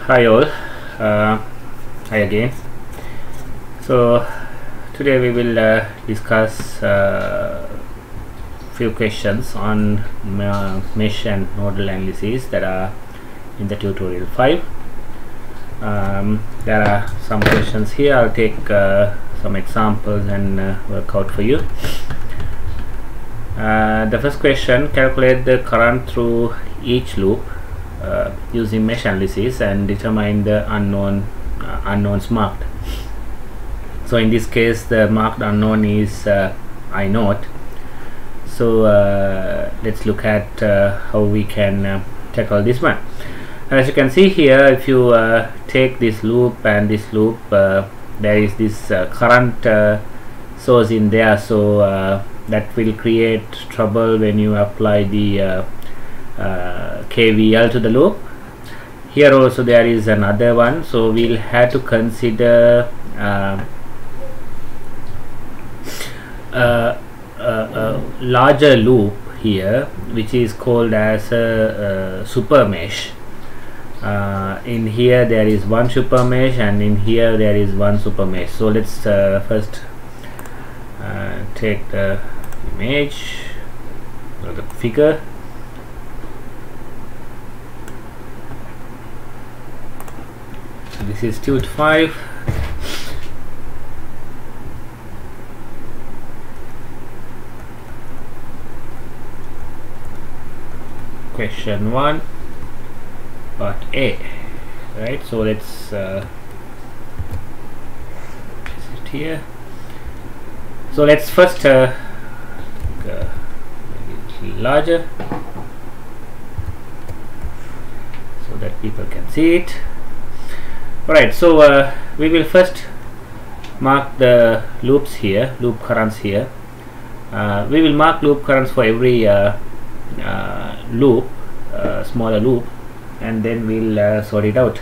Hi all, hi again. So today we will discuss few questions on mesh and nodal analysis that are in the tutorial 5. There are some questions here. I'll take some examples and work out for you. The first question: calculate the current through each loop using mesh analysis and determine the unknowns marked. So in this case, the marked unknown is I naught. So let's look at how we can tackle this one. As you can see here, if you take this loop and this loop, there is this current source in there, so that will create trouble when you apply the KVL to the loop. Here also there is another one, so we'll have to consider a larger loop here, which is called as a super mesh. In here there is one super mesh, and in here there is one super mesh. So let's first take the image or the figure. So this is Tute 5. Question 1, part A, right? So let's place it here. So let's first make it a little larger so that people can see it. Alright, so we will first mark the loops here, loop currents here. We will mark loop currents for every loop, smaller loop, and then we'll sort it out.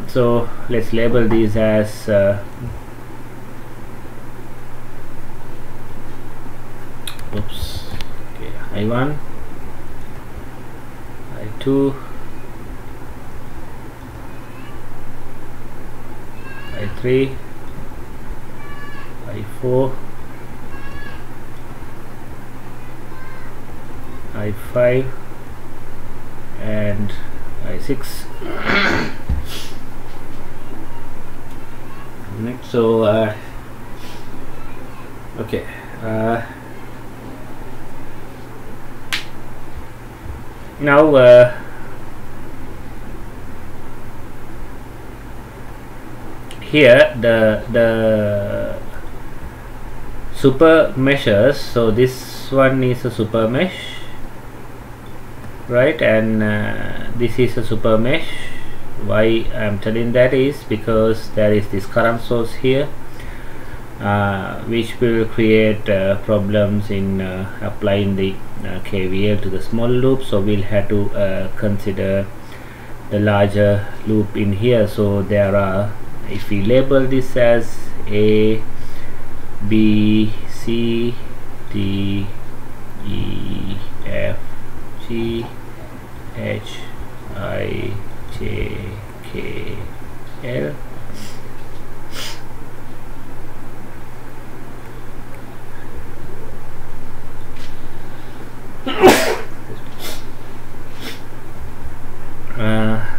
So let's label these as I1, I2, I3, I4, I5 and I6. Next, so okay, now here the super meshes. So this one is a super mesh, right, and this is a super mesh. Why I am telling that is because there is this current source here, which will create problems in applying the KVL to the small loop. So we'll have to consider the larger loop in here. So there are, if we label this as A, B, C, D, E, F, G, H, I, J, K, L.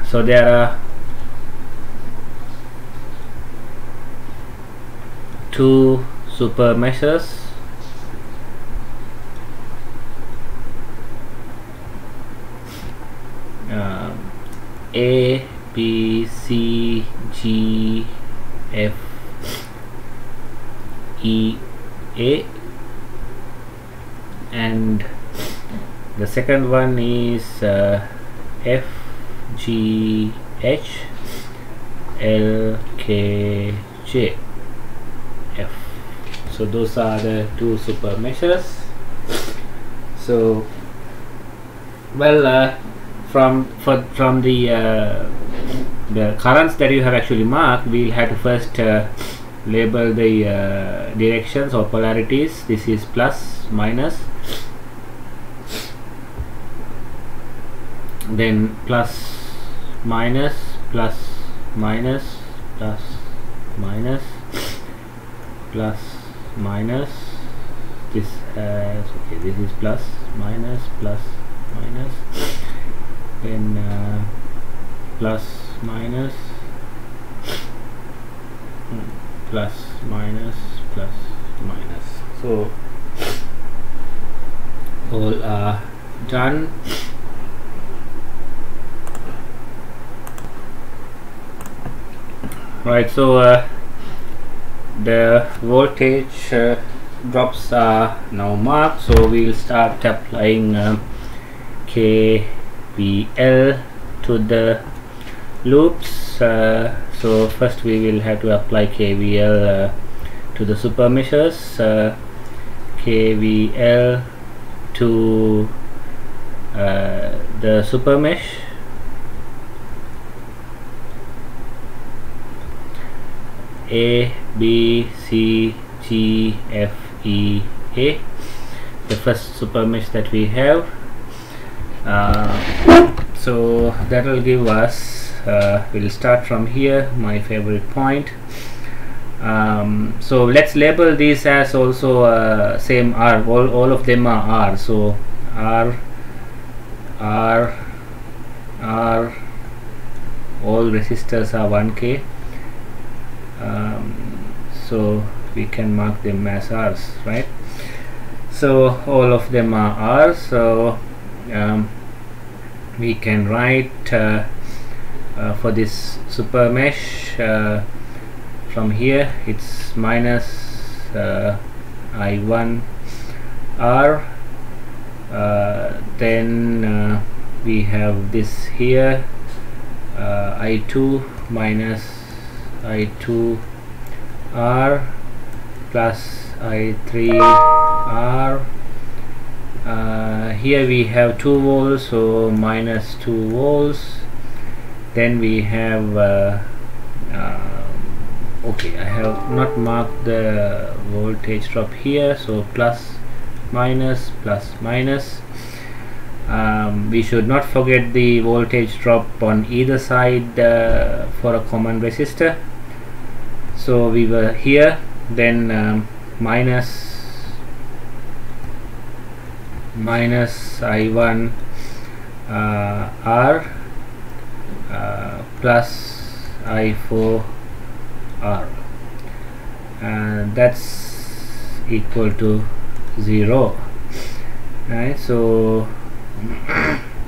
So there are two super meshes. A, B, C, G, F, E, A, and the second one is F, G, H, L, K, J, F. So those are the two super meshes. So well, from the currents that you have actually marked, we'll have to first label the directions or polarities. This is plus, minus, then plus minus plus minus plus minus plus minus. This has, okay, this is plus minus plus minus, then plus minus plus minus plus minus. So all are done. Right, so the voltage drops are now marked, so we will start applying KVL to the loops. So first we will have to apply KVL to the super meshes. KVL to the super mesh. A, B, C, G, F, E, A, the first super mesh that we have. So that will give us, we'll start from here, my favorite point. So let's label these as also same R. All of them are R. So R, R, R, all resistors are 1K. So we can mark them as R's, right? So all of them are R. So we can write for this super mesh from here it's minus I1 R, then we have this here I2 minus I2 R plus I3 R. Here we have 2 volts, so minus 2 volts. Then we have okay, I have not marked the voltage drop here, so plus minus plus minus. We should not forget the voltage drop on either side for a common resistor. So we were here, then minus I1 R plus I4 R, and that's equal to 0, right? So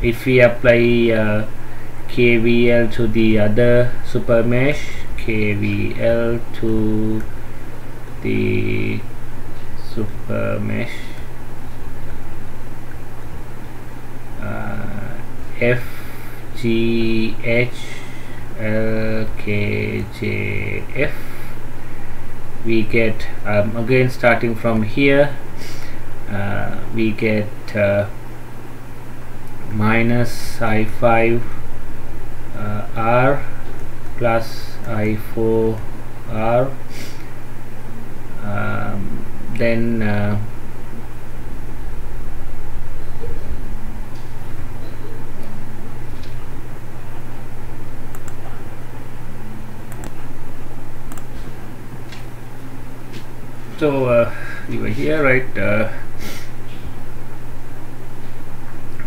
if we apply KVL to the other super mesh, KVL to the super mesh F, G, H, L, K, J, F, we get again starting from here we get minus I5 R plus I4 R, then so we were here, right?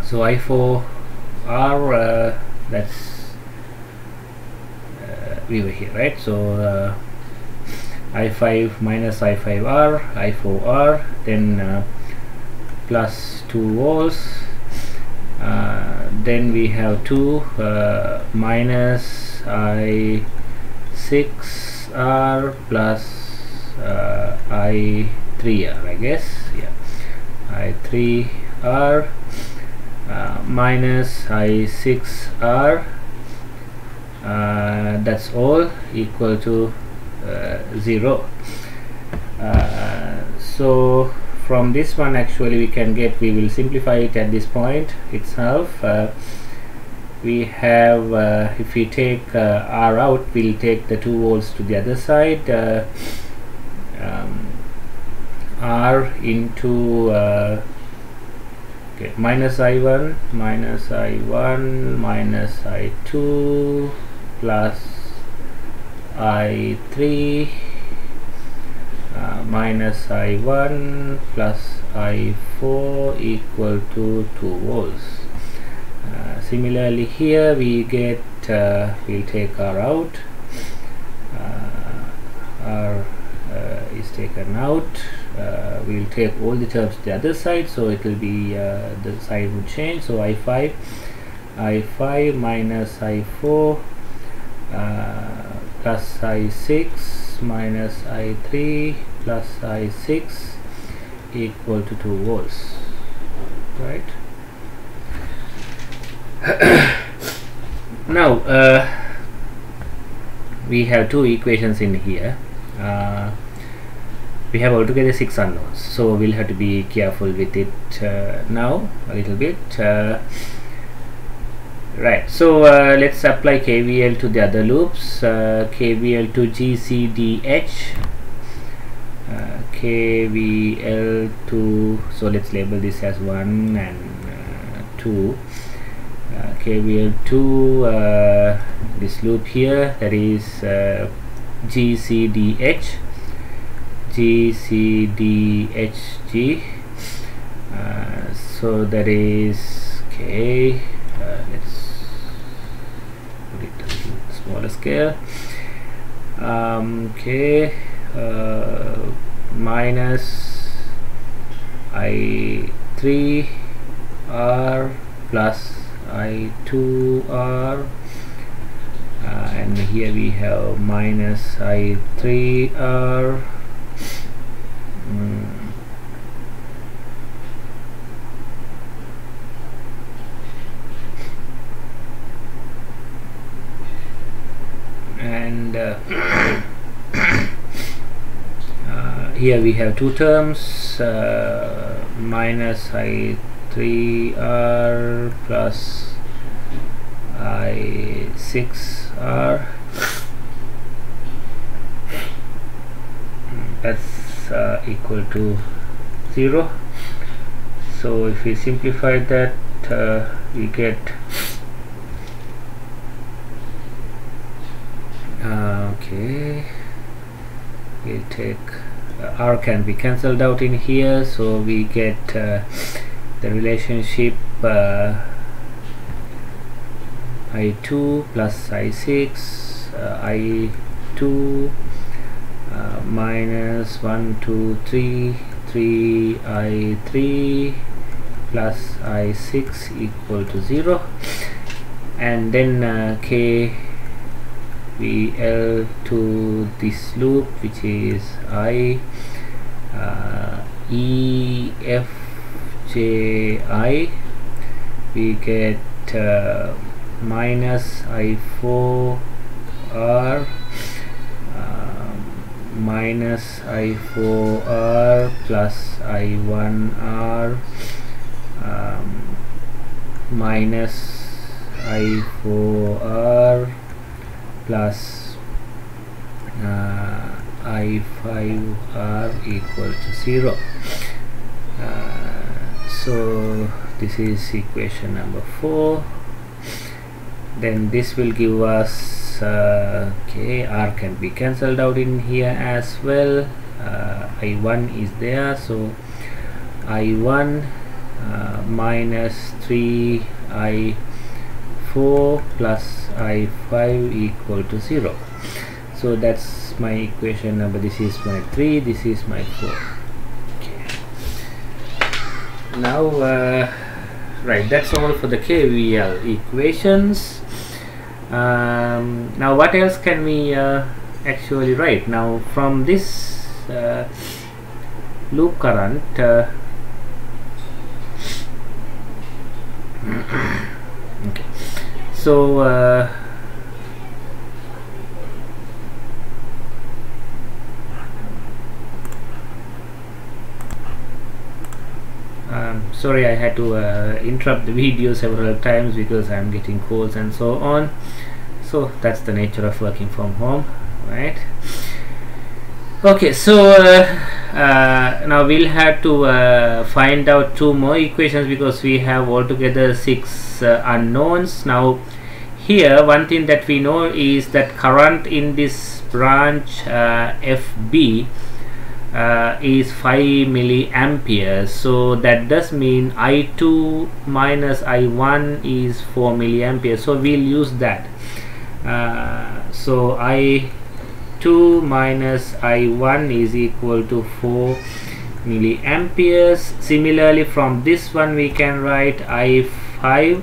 So I4 R, that's we were here, right? So I5 minus I5R, I4R, then plus 2 volts, then we have 2 minus I6R plus I3R, I guess, yeah, I3R minus I6R, that's all equal to 0. So from this one actually we can get, we will simplify it at this point itself. We have if we take R out, we'll take the 2 volts to the other side, R into okay, minus I1 minus I1 minus I2 plus I3 minus I1 plus I4 equal to 2 volts. Similarly here we get we'll take R out, R is taken out, we'll take all the terms to the other side, so it will be the side would change, so I5 minus I4 plus I6 minus I3 plus I6 equal to 2 volts, right? Now we have two equations in here. We have altogether 6 unknowns, so we'll have to be careful with it now a little bit. Right, so let's apply KVL to the other loops. KVL to GCDH, KVL to, so let's label this as 1 and 2. KVL to this loop here, that is GCDH, GCDHG. So that is okay. Let's put it a smaller scale. Okay, minus I3R plus I2R, and here we have minus I3R and here we have two terms, minus I3R plus I6R, that's equal to 0. So if we simplify that, we get okay, we'll take R can be cancelled out in here, so we get the relationship I2 plus I6, I2 minus 1 2 3 3 I3 plus I6 equal to 0, and then KVL to this loop, which is I E F J I, we get minus I4R minus I4R plus I1R minus I4R plus I5R equal to 0. So this is equation number 4. Then this will give us okay, R can be cancelled out in here as well. I1 is there, so I1 minus 3 I4 plus I5 equal to 0. So that's my equation number. This is my 3, this is my 4. Okay. Now right, that's all for the KVL equations. Now what else can we actually write? Now from this loop current, okay, so sorry, I had to interrupt the video several times because I'm getting calls and so on. So that's the nature of working from home, right? Okay, so now we'll have to find out 2 more equations, because we have altogether 6 unknowns. Now here one thing that we know is that current in this branch FB is 5 milliamperes, so that does mean I2 minus I1 is 4 milliamperes, so we'll use that. So I2 minus I1 is equal to 4 milliamperes. Similarly, from this one we can write I5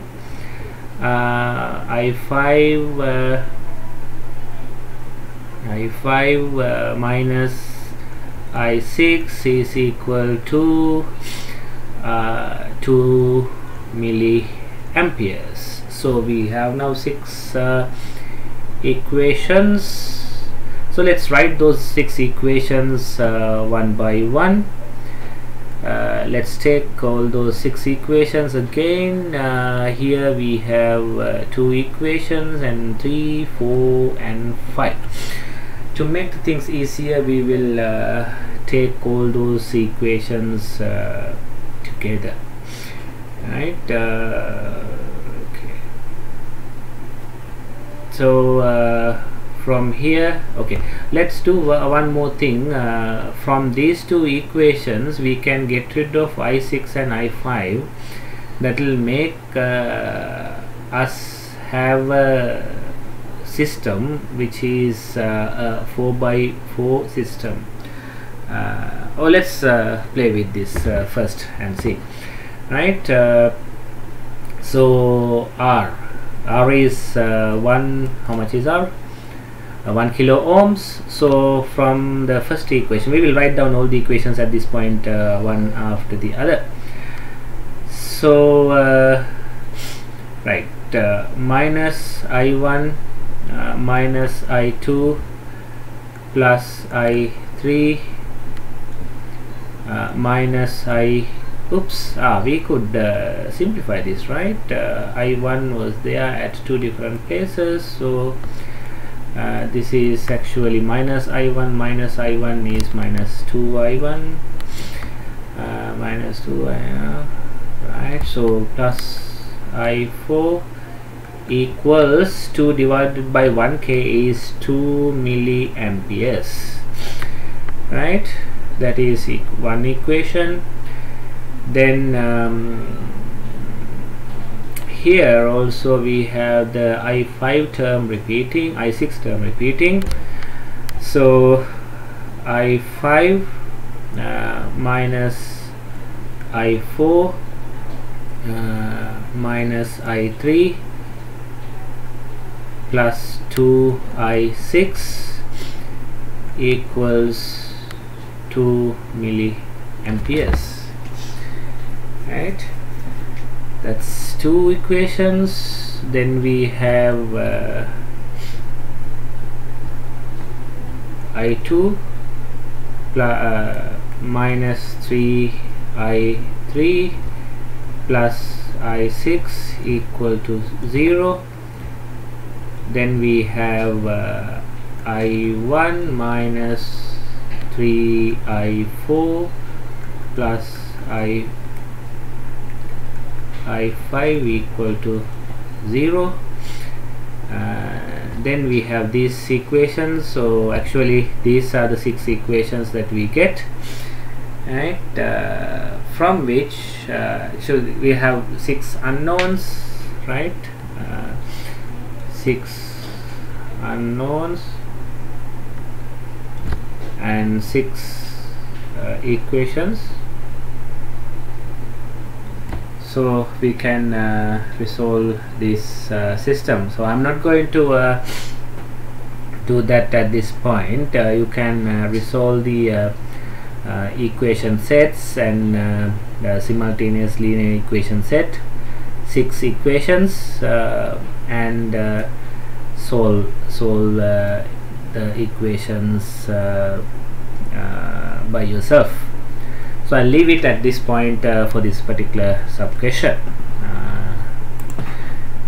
minus I6 is equal to 2 milliamperes. So we have now 6 equations. So let's write those 6 equations one by one. Let's take all those 6 equations again. Here we have 2 equations, and 3, 4 and 5. To make the things easier, we will take all those equations together, right? Okay, so from here, okay, let's do one more thing. From these 2 equations we can get rid of I6 and I5. That will make us have a system which is a 4 by 4 system. Let's play with this first and see, right? So R is 1, how much is R? 1 kilo ohms. So from the first equation, we will write down all the equations at this point, one after the other. So right, minus I1 minus I2 plus I3 minus we could simplify this, right? I1 was there at 2 different places, so this is actually minus I1 is minus 2I1 minus 2I, right? So plus I4 equals 2 divided by 1k is 2 milliamperes, right? That is one equation. Then here also we have the I5 term repeating, I6 term repeating. So I5 minus I4 minus I3 plus 2I6 equals 2 milliamperes, right? That's 2 equations. Then we have I2 minus 3I3 plus I6 equal to 0. Then we have I1 minus 3I4 plus I5 equal to 0. Then we have these equations. So actually these are the 6 equations that we get, right? From which so we have 6 unknowns, right? 6 unknowns and 6 equations. So we can resolve this system. So I'm not going to do that at this point. You can resolve the equation sets and the simultaneous linear equation set, 6 equations, and solve the equations by yourself. So I'll leave it at this point for this particular sub-question.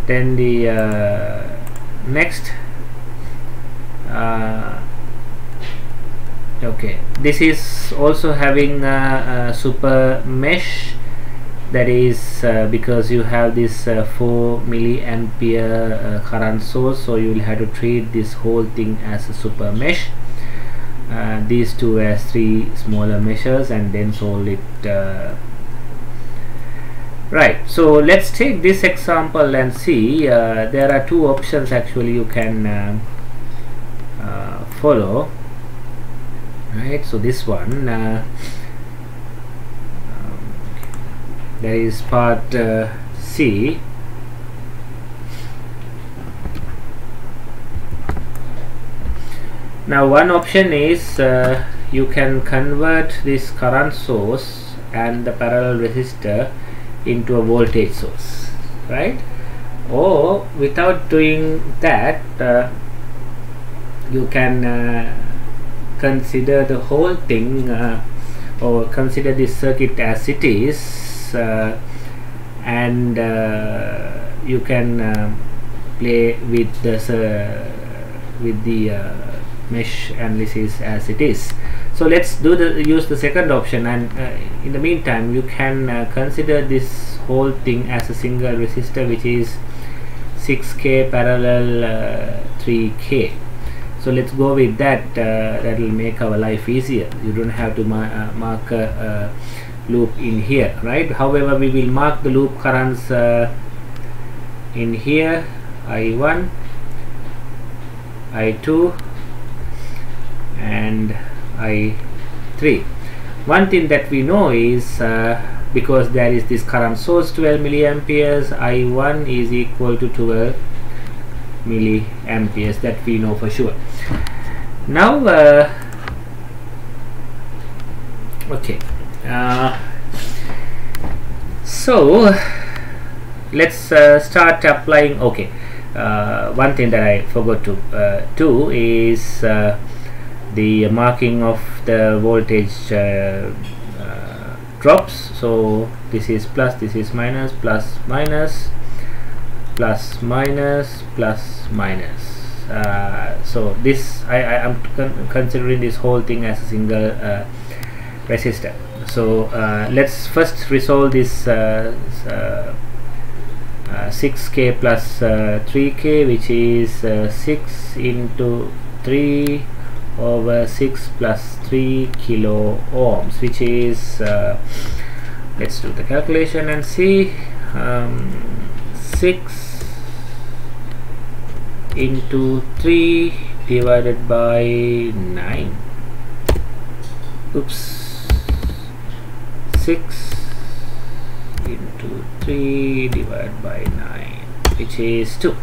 Then the Okay, this is also having a super mesh. That is because you have this 4 milliampere current source, so you will have to treat this whole thing as a super mesh, these two as 3 smaller meshes, and then solve it. Right, so let's take this example and see. There are 2 options actually you can follow. Right, so this one, that is part C. Now one option is you can convert this current source and the parallel resistor into a voltage source, right? Or without doing that, you can consider the whole thing, or consider this circuit as it is, and you can play with the mesh analysis as it is. So let's use the second option, and in the meantime you can consider this whole thing as a single resistor, which is 6K parallel 3K. So let's go with that. That will make our life easier. You don't have to mark a loop in here, right? However, we will mark the loop currents in here, I1, I2 and I3. One thing that we know is because there is this current source 12 milliamperes, I1 is equal to 12 milliamperes. That we know for sure. Now okay, so let's start applying. Okay, one thing that I forgot to do is the marking of the voltage drops. So this is plus, this is minus, plus minus, plus minus, plus minus. So this I am considering this whole thing as a single resistor. So let's first resolve this 6K plus 3K, which is 6 into 3 over 6 plus 3 kilo ohms, which is let's do the calculation and see. 6 into 3 divided by 9. Oops. 6 into 3 divided by 9, which is 2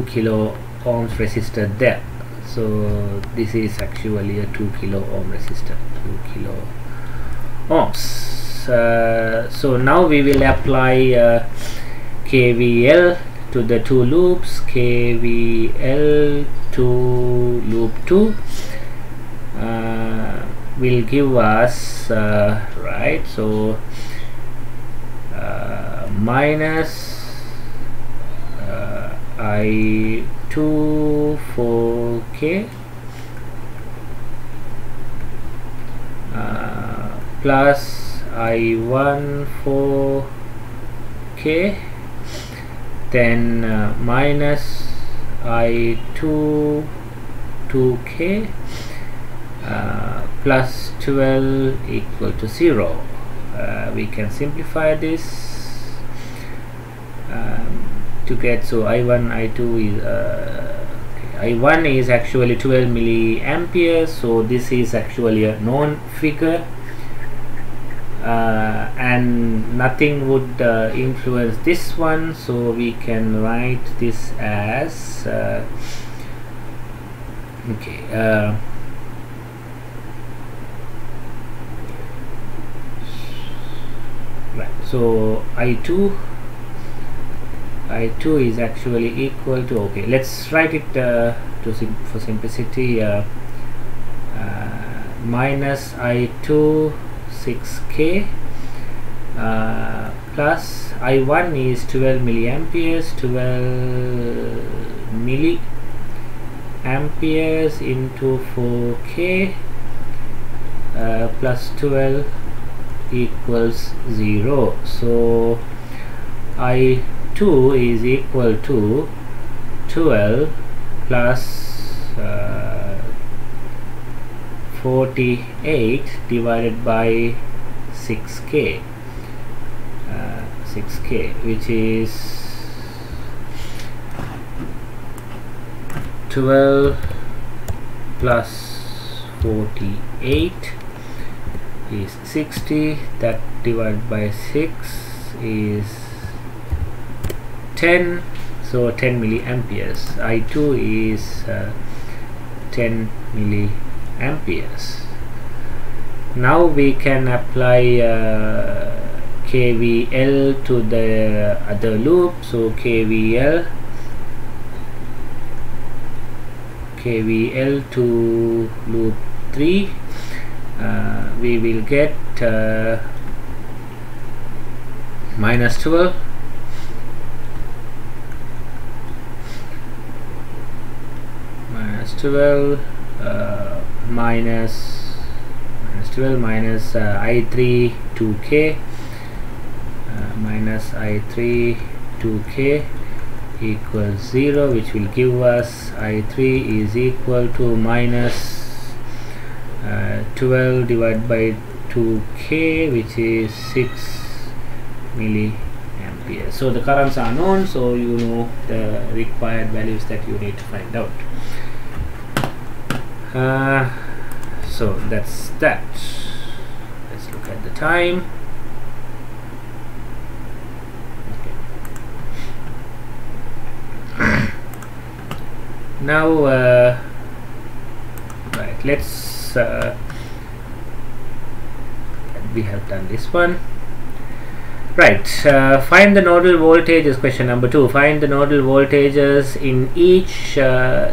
kilo ohms resistor there. So this is actually a 2 kilo ohm resistor, 2 kilo ohms. So now we will apply KVL to the 2 loops, KVL to loop 2 will give us right, so minus I2 4K plus I1 4K, then minus I2 2K plus 12 equal to 0. We can simplify this to get, so I1 I2 is I1 is actually 12 milliamperes, so this is actually a known figure, and nothing would influence this one, so we can write this as okay, right, so I2 is actually equal to, okay, let's write it for simplicity, minus I2 6K plus I1 is 12 milliamperes, 12 milli amperes into 4k plus 12 equals 0. So I2 is equal to 12 plus 48 divided by 6k, which is 12 plus 48 is 60. That divided by 6 is 10. So 10 milliamperes. I2 is 10 milliamperes. Now we can apply KVL to the other loop. So KVL to loop 3, we will get minus 12 minus I3 2k minus I3 2k equals 0, which will give us I3 is equal to minus 12 divided by 2k, which is 6 milliamperes. So the currents are known, so you know the required values that you need to find out. So that's that. Let's look at the time. Okay. Now right, let's we have done this one. Right, find the nodal voltages. Question number 2. Find the nodal voltages in each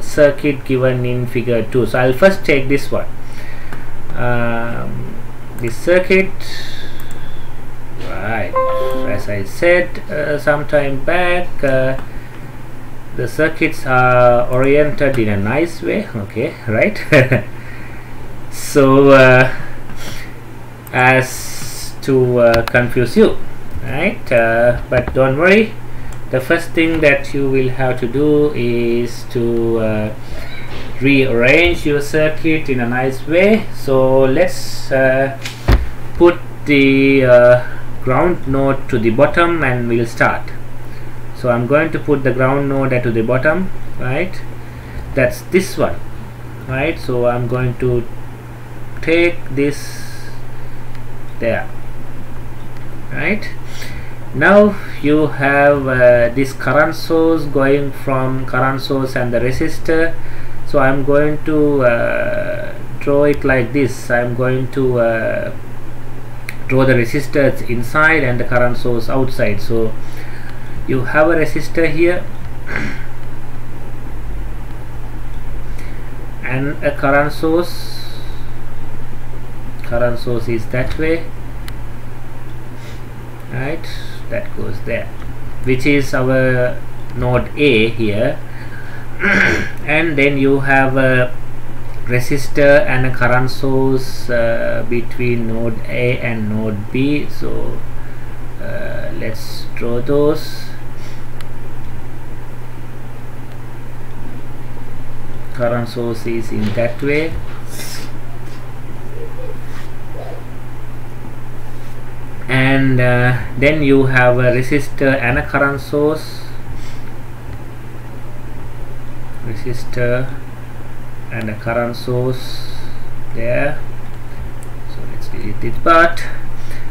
circuit given in figure 2. So I'll first take this one. This circuit, right, as I said some time back, the circuits are oriented in a nice way, okay, right? So as to confuse you, right? But don't worry, the first thing that you will have to do is to rearrange your circuit in a nice way. So let's put the ground node to the bottom and we'll start. So I'm going to put the ground node to the bottom, right? That's this one, right? So I'm going to take this there, right? Now you have this current source going from current source and the resistor. So I'm going to draw it like this. I'm going to draw the resistors inside and the current source outside. So you have a resistor here and a current source. Current source is that way, right? That goes there, which is our node A here. And then you have a resistor and a current source between node A and node B. So let's draw those. Current source is in that way, and then you have a resistor and a current source. Resistor and a current source there. So let's delete this part.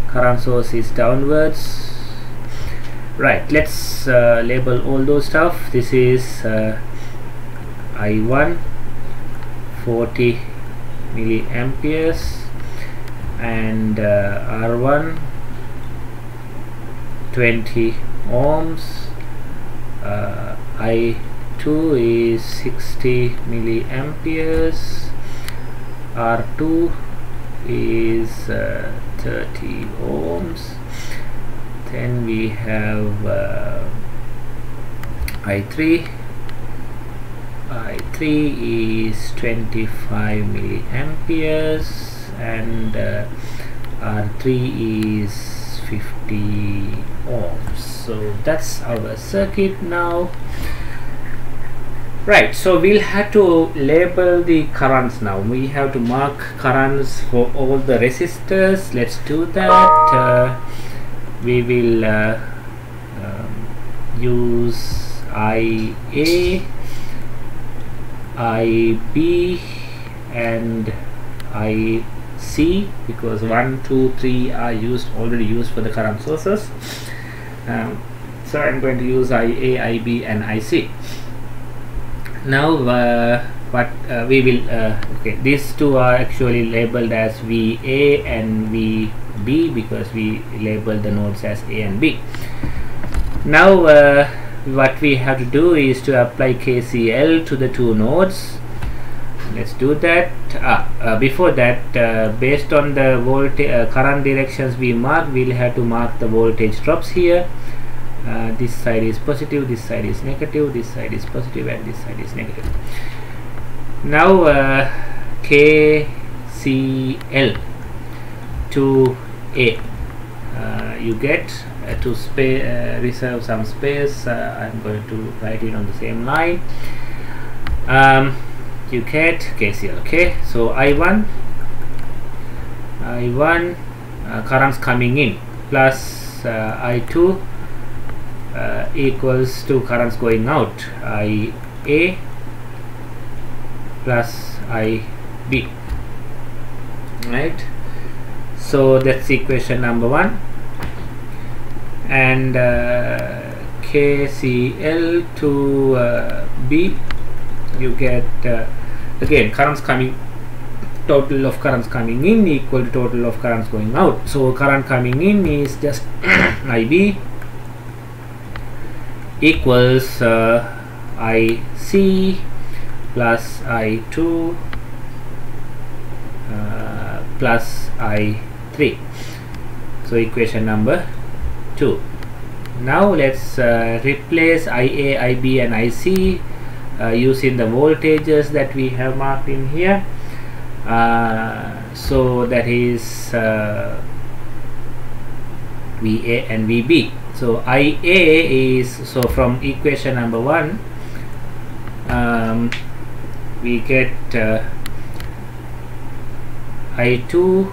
Current source is downwards, right? Let's label all those stuff. This is I1 40 milliamperes and R1 20 ohms. I2 is 60 milliamperes. R2 is 30 ohms. Then we have I3. I3 is 25 milliamperes and R3 is 50 ohms. So that's our circuit now. Right, so we'll have to label the currents now. We have to mark currents for all the resistors. Let's do that. We will use IA, IB and IC because 1, 2, 3 are already used for the current sources. So I'm going to use IA, IB and IC. Now we will okay, these two are actually labeled as VA and VB because we labeled the nodes as A and B. Now what we have to do is to apply KCL to the two nodes. Let's do that. Before that, based on the voltage current directions we mark, we'll have to mark the voltage drops here. This side is positive, this side is negative, this side is positive and this side is negative. Now KCL to A, you get to reserve some space. I'm going to write it on the same line. You get KCL. Okay, so I1 currents coming in plus I2 equals to currents going out, IA plus IB, right? So that's equation number 1. And KCL to B, you get again currents coming, total of currents coming in equal to total of currents going out. So current coming in is just IB equals IC plus I2 plus I3. So equation number 2. Now let's replace IA, IB and IC using the voltages that we have marked in here. So that is VA and VB. So IA is, so from equation number 1 we get I2,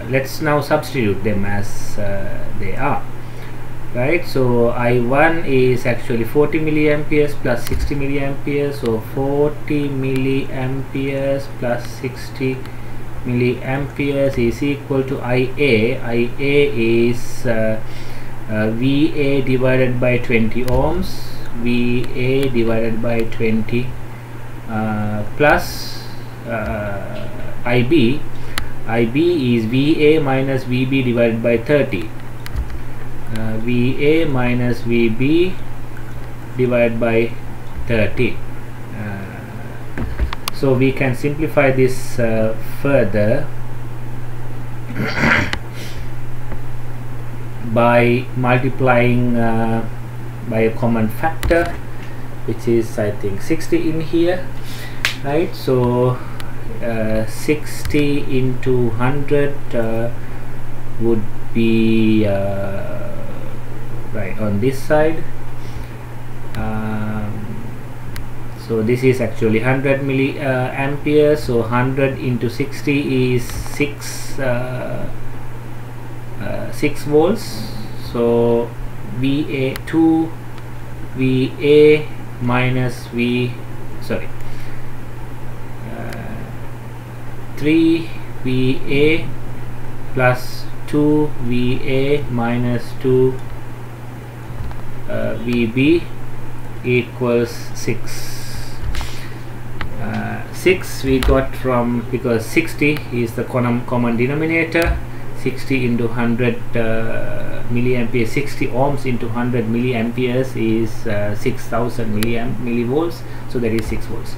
let's now substitute them as they are, right? So I1 is actually 40 milliamperes plus 60 milliamperes, so 40 milliamperes plus 60 milliamperes is equal to IA. IA is VA divided by 20 ohms, VA divided by 20 plus IB. IB is VA minus VB divided by 30. VA minus VB divided by 30. So we can simplify this further by multiplying by a common factor, which is I think 60 in here, right? So 60 into 100 would be right on this side. So this is actually 100 milliamperes. So 100 into 60 is 6 volts. So VA2 VA minus 3 VA plus 2 VA minus 2 VB equals 6. 6 we got from, because 60 is the common denominator. 60 into 100 milliamperes, 60 ohms into 100 milliamperes is 6000 millivolts, so that is 6 volts.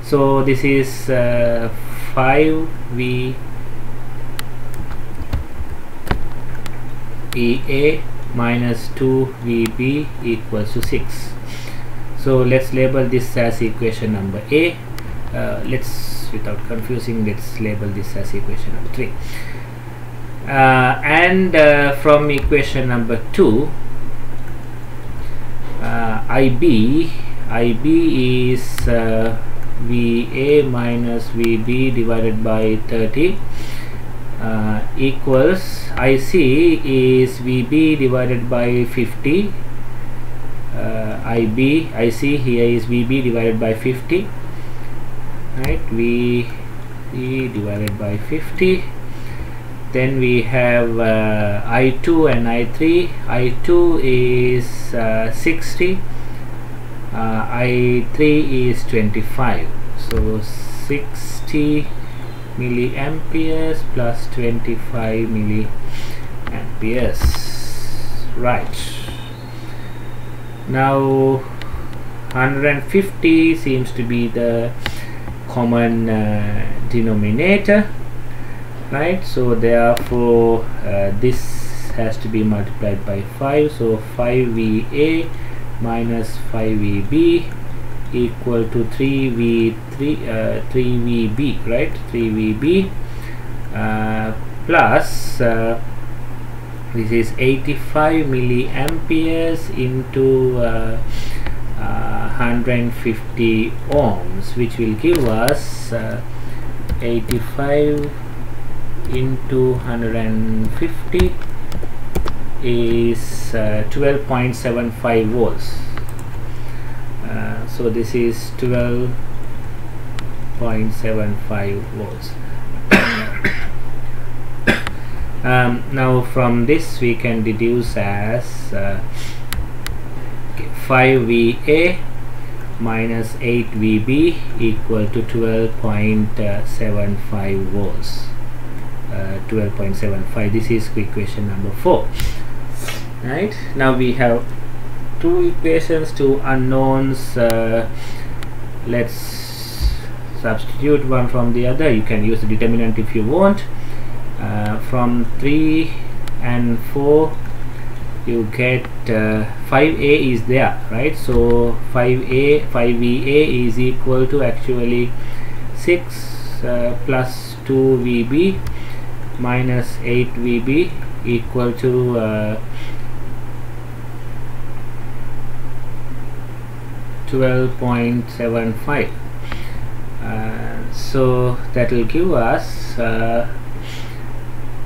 So this is 5 VA minus 2 VB equals to 6. So let's label this as equation number A. Without confusing, let's label this as equation number 3. And from equation number 2, IB is VA minus VB divided by 30 equals IC is VB divided by 50. IC here is VB divided by 50, right? VB divided by 50. Then we have I2 and I3. I2 is 60, I3 is 25. So 60 milliamperes plus 25 milliamperes. Right. Now 150 seems to be the common denominator, right? So therefore this has to be multiplied by 5. So 5VA minus 5VB equal to 3VB, right? 3VB plus this is 85 milliamperes into 150 ohms, which will give us 85 into 150 is 12.75 volts. So this is 12.75 volts. Now from this we can deduce as 5VA minus 8VB equal to 12.75 volts. 12.75. This is equation number 4. Right, now we have two equations, two unknowns. Let's substitute one from the other. You can use the determinant if you want. From 3 and 4 you get 5A is there, right? So 5VA is equal to actually 6 plus 2VB minus 8VB equal to 12.75. So that will give us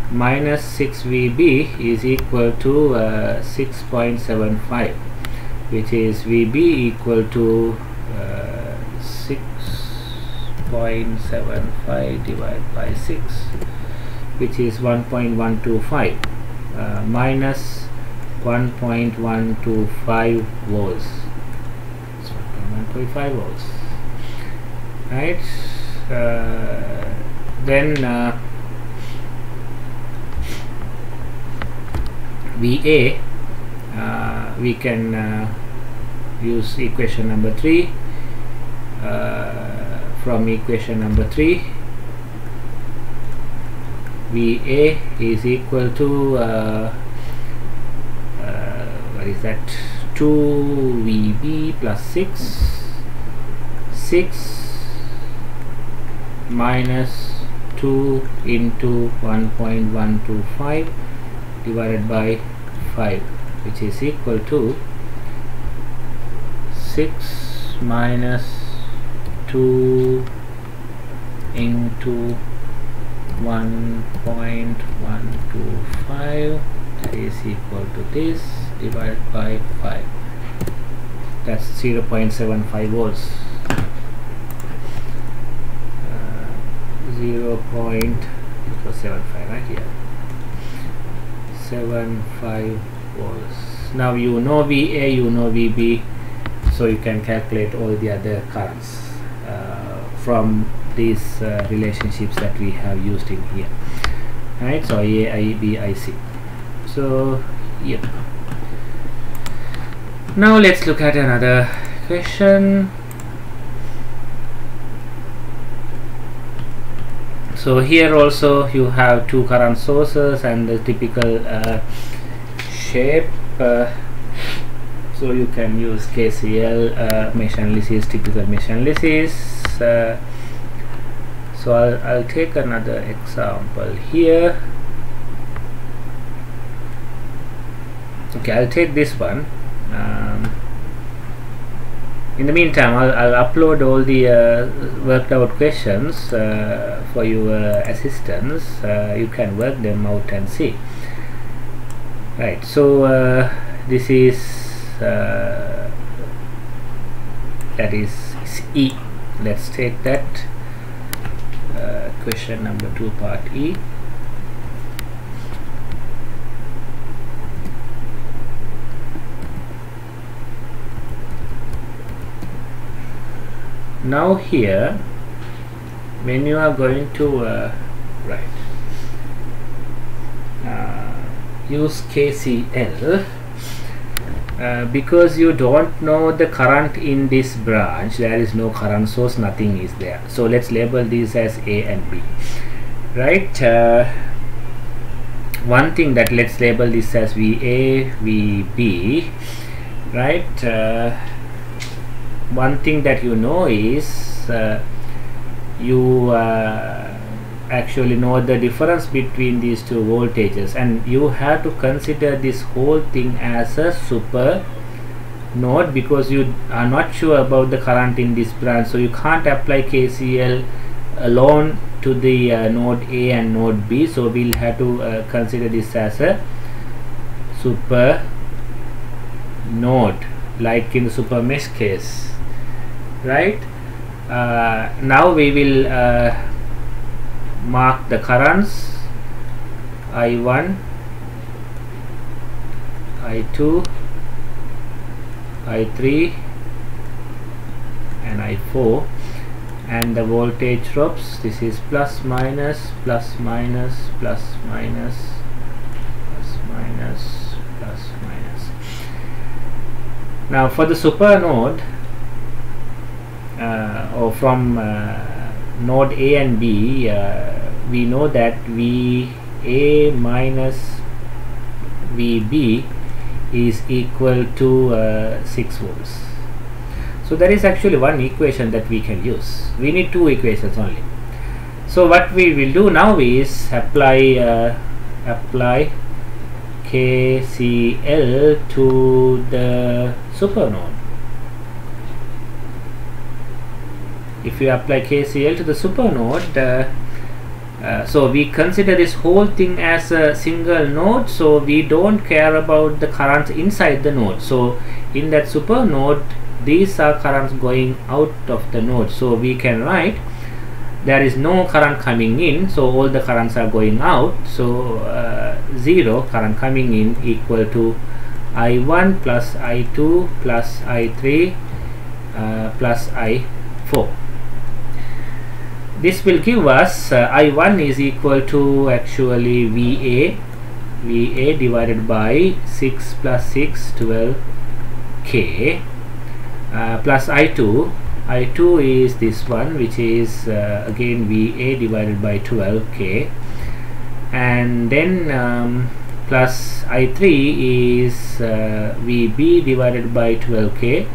minus 6VB is equal to 6.75, which is VB equal to 6.75 divided by 6, which is 1.125 minus 1.125 volts. It's 1.125 volts, right? Then VA, we can use equation number 3. From equation number 3, VA is equal to what is that, 2VB plus 6 minus 2 into 1.125 divided by 5, which is equal to 6 minus 2 into 1.125, that is equal to this divided by 5. That's 0.75 volts. 0.75 right here. 75 volts. Now you know VA, you know VB, so you can calculate all the other currents from these relationships that we have used in here, right? So A, I, B, I, C. So yeah. Now let's look at another question. So here also you have two current sources and the typical shape. So you can use KCL mesh analysis, typical mesh analysis. So I'll take another example here. Okay, I'll take this one. In the meantime, I'll upload all the worked out questions for your assistants. You can work them out and see. Right, so this is that is E. Let's take that question number 2, part E. Now here, when you are going to use KCL, because you don't know the current in this branch, there is no current source, nothing is there. So let's label these as A and B, right? One thing that let's label this as VA, VB, right? One thing that you know is you actually know the difference between these two voltages, and you have to consider this whole thing as a super node because you are not sure about the current in this branch, so you can't apply KCL alone to the node A and node B. So we'll have to consider this as a super node, like in the super mesh case, right? Now we will mark the currents I1, I2, I3 and I4, and the voltage drops. This is plus minus, plus minus, plus minus, plus minus, plus minus. Now for the super node, or from node A and B, we know that VA minus VB is equal to 6 volts. So there is actually one equation that we can use. We need two equations only. So what we will do now is apply KCL to the super node. If you apply KCL to the super node, so we consider this whole thing as a single node, so we don't care about the currents inside the node. So in that super node, these are currents going out of the node, so we can write there is no current coming in, so all the currents are going out. So 0 current coming in equal to I1 plus I2 plus I3 plus I4. This will give us I1 is equal to actually VA divided by 6 plus 6, 12K, plus I2 is this one, which is again VA divided by 12K, and then plus I3 is VB divided by 12K,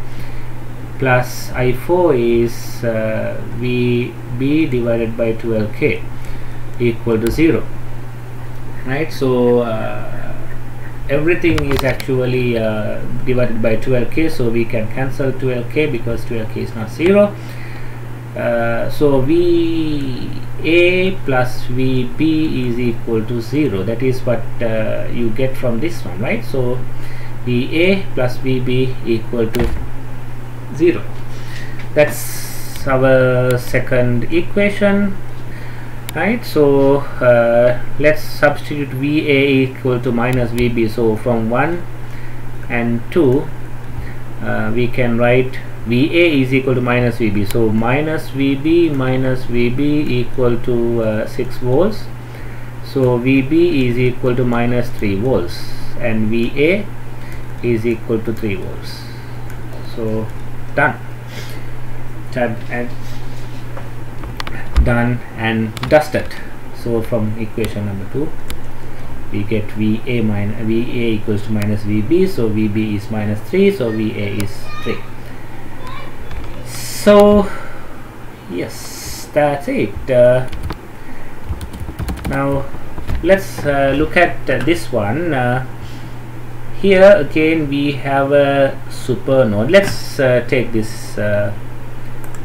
plus I4 is VB divided by 12K equal to 0, right? So everything is actually divided by 12K, so we can cancel 12K because 12K is not 0. So VA plus VB is equal to 0. That is what you get from this one, right? So VA plus VB equal to 0. That's our second equation, right? So let's substitute VA equal to minus VB. So from 1 and 2 we can write VA is equal to minus VB. So minus VB equal to 6 volts. So VB is equal to minus 3 volts and VA is equal to 3 volts. So done and dusted. So from equation number 2, we get VA equals to minus VB, so VB is minus 3, so VA is 3. So yes, that's it. Now let's look at this one. Here again we have a super node. Let's take this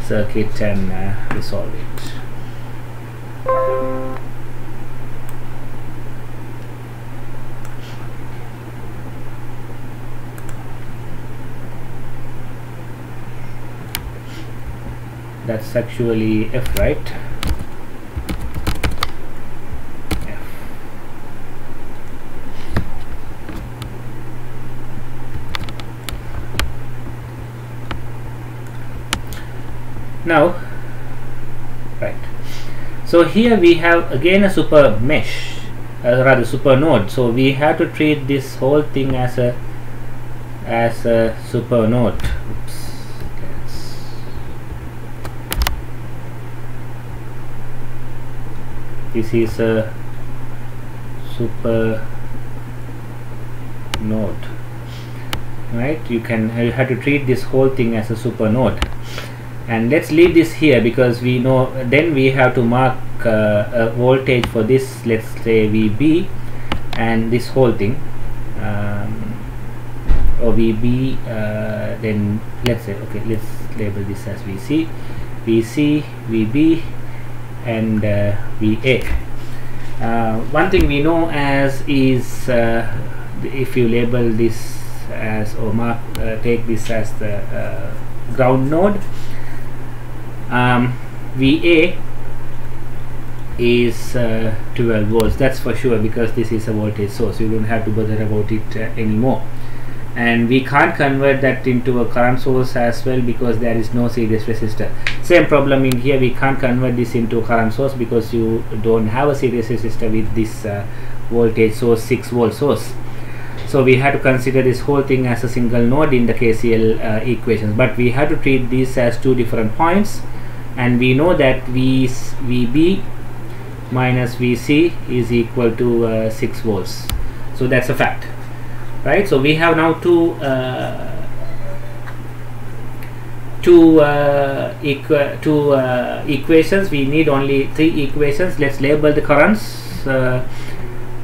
circuit and resolve it. That's actually F, right? F. Now, right. So here we have again a super mesh, rather super node. So we have to treat this whole thing as a super node. Oops. This is a super node, right? You have to treat this whole thing as a super node, and let's leave this here because we know then we have to mark a voltage for this, let's say VB, and this whole thing, or VB, then let's say, okay, let's label this as VC, VB, and VA. One thing we know as is if you label this as, or mark, take this as the ground node, VA is 12 volts, that's for sure, because this is a voltage source. You don't have to bother about it anymore. And we can't convert that into a current source as well because there is no series resistor. Same problem in here, we can't convert this into a current source because you don't have a series resistor with this voltage source, 6 volt source. So we have to consider this whole thing as a single node in the KCL equations, but we have to treat these as two different points, and we know that VB minus VC is equal to 6 volts. So that's a fact. Right, so we have now two equations. We need only 3 equations. Let's label the currents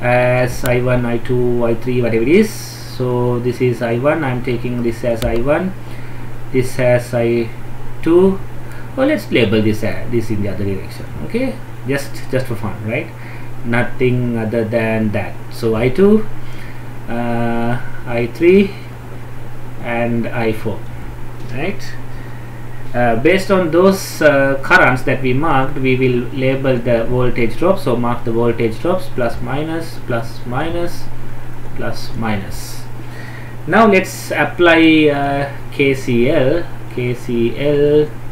as I1, I2, I3, whatever it is. So this is I1. I'm taking this as I1. This as I2. Well, let's label this in the other direction. Okay, just for fun, right? Nothing other than that. So I2. I3 and I4, right? Based on those currents that we marked, we will label the voltage drops. So mark the voltage drops, plus minus, plus minus, plus minus. Now let's apply KCL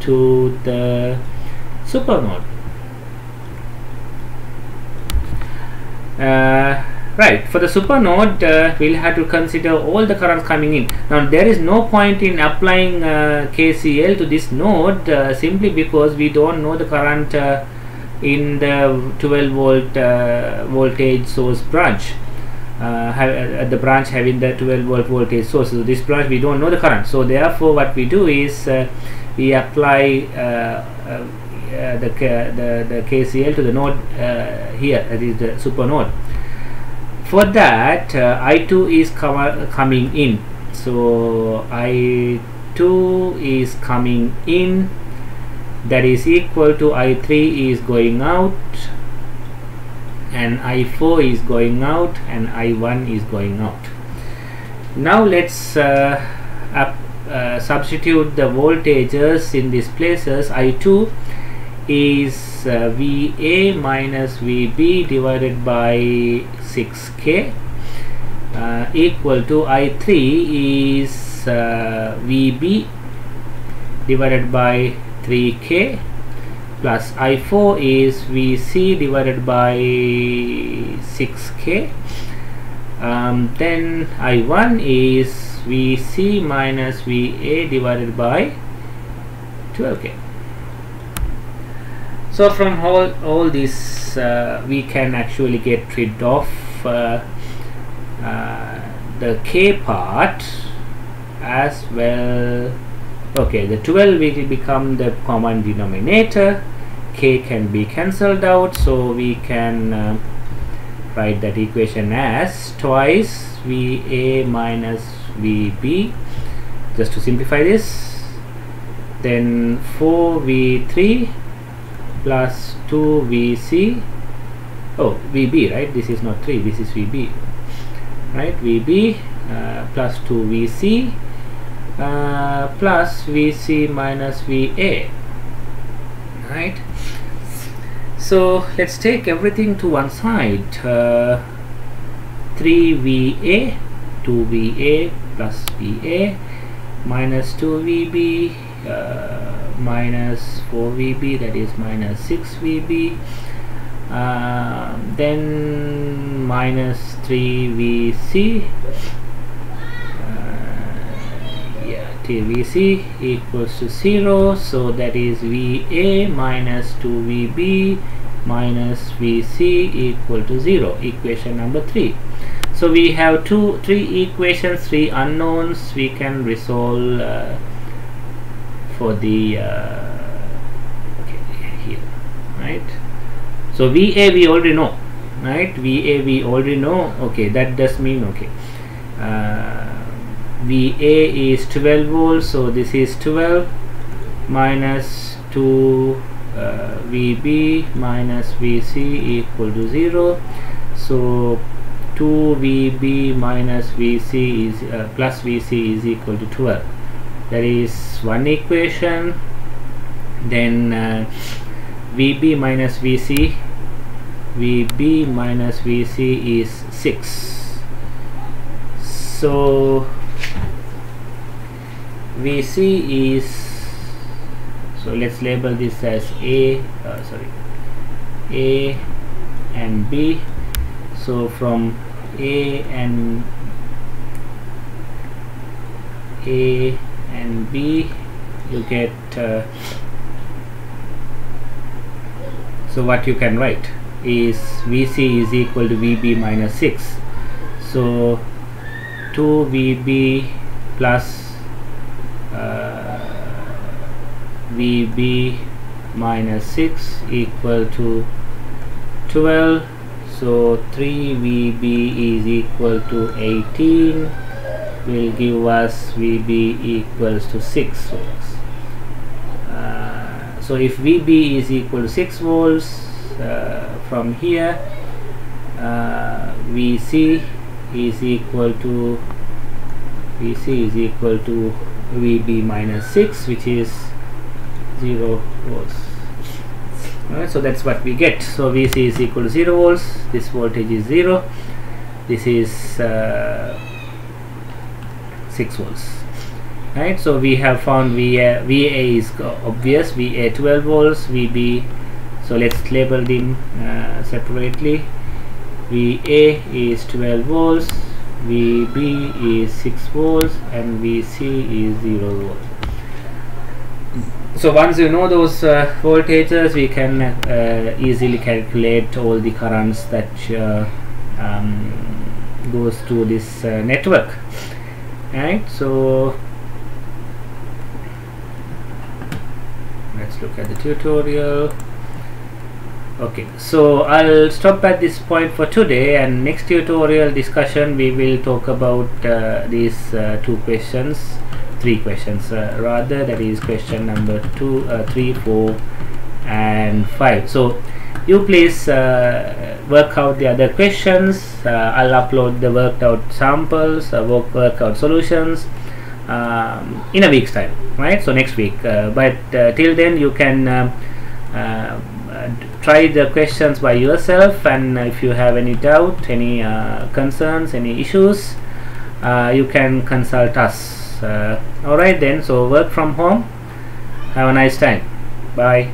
to the super node. Right, for the super node, we'll have to consider all the currents coming in. Now there is no point in applying KCL to this node simply because we don't know the current in the 12 volt voltage source branch, the branch having the 12 volt voltage source. So this branch we don't know the current, so therefore what we do is we apply the KCL to the node here, that is the super node. For that, I2 is coming in, so I2 is coming in, that is equal to I3 is going out, and I4 is going out, and I1 is going out. Now let's substitute the voltages in these places. I2 is VA minus VB divided by 6K equal to I3 is VB divided by 3K plus I4 is VC divided by 6K. Then I1 is VC minus VA divided by 12K. So from all this we can actually get rid of the k part as well. Okay, the 12 will become the common denominator. K can be cancelled out, so we can write that equation as twice VA minus VB, just to simplify this. Then 4V3 plus 2VC, oh VB, right, this is not 3, this is VB, right, VB plus 2VC plus VC minus VA, right. So let's take everything to one side. 3VA, 2VA plus VA minus 2VB minus 4VB, that is minus 6VB, then minus 3VC, TVC equals to 0, so that is VA minus 2VB minus VC equal to 0, equation number 3. So we have three equations, 3 unknowns we can resolve for the okay, here, right. So VA we already know, right, VA we already know. Okay, that does mean, okay, VA is 12 volts, so this is 12 minus 2 VB minus VC equal to 0, so 2 VB minus VC is plus VC is equal to 12. That is one equation. Then VB minus VC, VB minus VC is 6, so VC is, so let's label this as A and B. So from A and B you get so what you can write is VC is equal to VB minus 6, so 2 VB plus VB minus 6 equal to 12, so 3 VB is equal to 18 will give us VB equals to 6 volts. So if VB is equal to 6 volts, from here VC is equal to VB minus 6, which is 0 volts. Alright, so that's what we get. So VC is equal to 0 volts, this voltage is 0, this is 6 volts, right. So we have found VA is obvious, VA 12 volts, VB, so let's label them separately. VA is 12 volts, VB is 6 volts, and VC is 0 volts. So once you know those voltages, we can easily calculate all the currents that goes to this network, right. So let's look at the tutorial. Okay, so I'll stop at this point for today, and next tutorial discussion we will talk about these three questions rather, that is question number 2, 3, 4 and 5. So you please work out the other questions. I'll upload the worked out samples, worked out solutions in a week's time, right, so next week, but till then you can try the questions by yourself, and if you have any doubt, any concerns, any issues, you can consult us. Alright then, so work from home. Have a nice time. Bye.